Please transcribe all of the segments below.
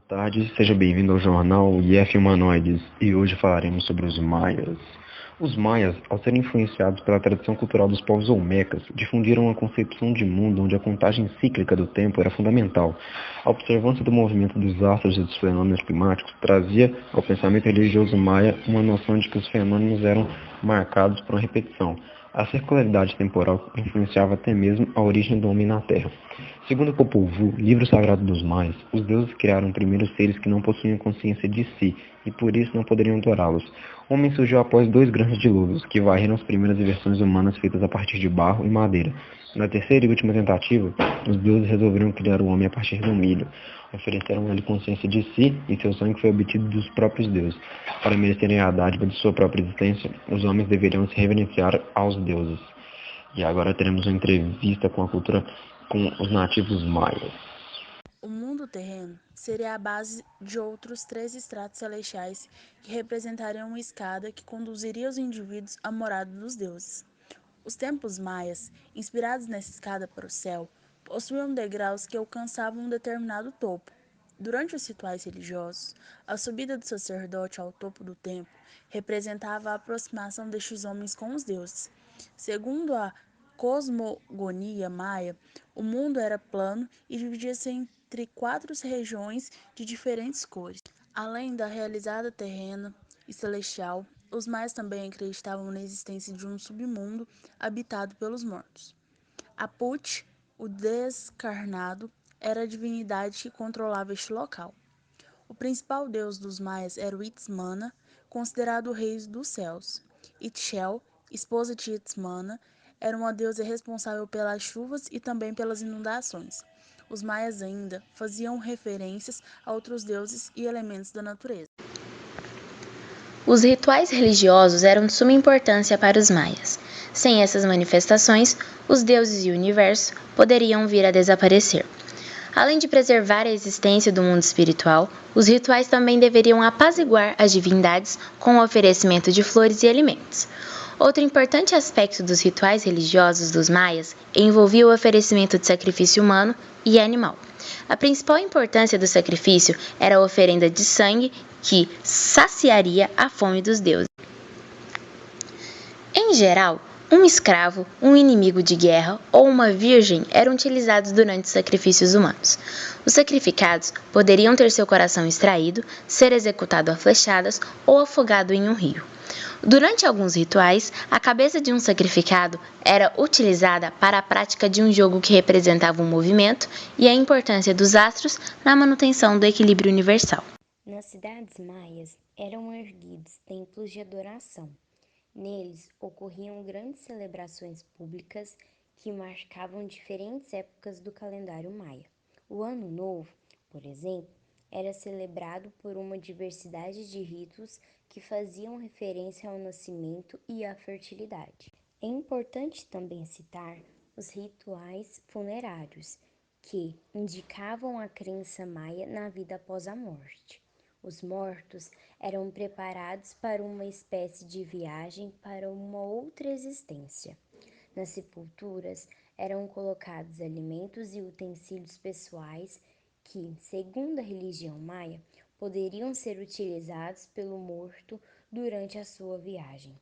tarde, seja bem-vindo ao jornal IF Humanoides e hoje falaremos sobre os maias. Os maias, ao serem influenciados pela tradição cultural dos povos olmecas, difundiram uma concepção de mundo onde a contagem cíclica do tempo era fundamental. A observância do movimento dos astros e dos fenômenos climáticos trazia ao pensamento religioso maia uma noção de que os fenômenos eram marcados por uma repetição. A circularidade temporal influenciava até mesmo a origem do homem na Terra. Segundo Popol Vuh, livro sagrado dos maias, os deuses criaram primeiro seres que não possuíam consciência de si e por isso não poderiam adorá-los. O homem surgiu após 2 grandes dilúvios, que varreram as primeiras invenções humanas feitas a partir de barro e madeira. Na terceira e última tentativa, os deuses resolveram criar o homem a partir do milho. Ofereceram a ele consciência de si e seu sangue foi obtido dos próprios deuses. Para merecerem a dádiva de sua própria existência, os homens deveriam se reverenciar aos deuses. E agora teremos uma entrevista com os nativos maias. O mundo terreno seria a base de outros 3 estratos celestiais que representariam uma escada que conduziria os indivíduos à morada dos deuses. Os templos maias, inspirados nessa escada para o céu, possuíam degraus que alcançavam um determinado topo. Durante os rituais religiosos, a subida do sacerdote ao topo do templo representava a aproximação destes homens com os deuses. Segundo a cosmogonia maia, o mundo era plano e dividia-se entre 4 regiões de diferentes cores. Além da realidade terrena e celestial, os maias também acreditavam na existência de um submundo habitado pelos mortos. Aput, o descarnado, era a divindade que controlava este local. O principal deus dos maias era o Itzmana, considerado o rei dos céus. Itchel, esposa de Itzmana, era uma deusa responsável pelas chuvas e também pelas inundações. Os maias ainda faziam referências a outros deuses e elementos da natureza. Os rituais religiosos eram de suma importância para os maias. Sem essas manifestações, os deuses e o universo poderiam vir a desaparecer. Além de preservar a existência do mundo espiritual, os rituais também deveriam apaziguar as divindades com o oferecimento de flores e alimentos. Outro importante aspecto dos rituais religiosos dos maias envolvia o oferecimento de sacrifício humano e animal. A principal importância do sacrifício era a oferenda de sangue que saciaria a fome dos deuses. Em geral, um escravo, um inimigo de guerra ou uma virgem eram utilizados durante os sacrifícios humanos. Os sacrificados poderiam ter seu coração extraído, ser executado a flechadas ou afogado em um rio. Durante alguns rituais, a cabeça de um sacrificado era utilizada para a prática de um jogo que representava o movimento e a importância dos astros na manutenção do equilíbrio universal. Nas cidades maias eram erguidos templos de adoração. Neles ocorriam grandes celebrações públicas que marcavam diferentes épocas do calendário maia. O Ano Novo, por exemplo, era celebrado por uma diversidade de ritos que faziam referência ao nascimento e à fertilidade. É importante também citar os rituais funerários, que indicavam a crença maia na vida após a morte. Os mortos eram preparados para uma espécie de viagem para uma outra existência. Nas sepulturas eram colocados alimentos e utensílios pessoais que, segundo a religião maia, poderiam ser utilizados pelo morto durante a sua viagem.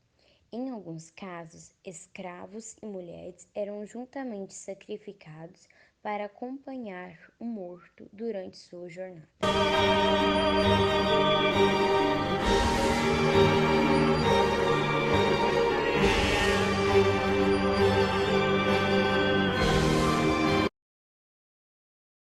Em alguns casos, escravos e mulheres eram juntamente sacrificados para acompanhar o morto durante sua jornada.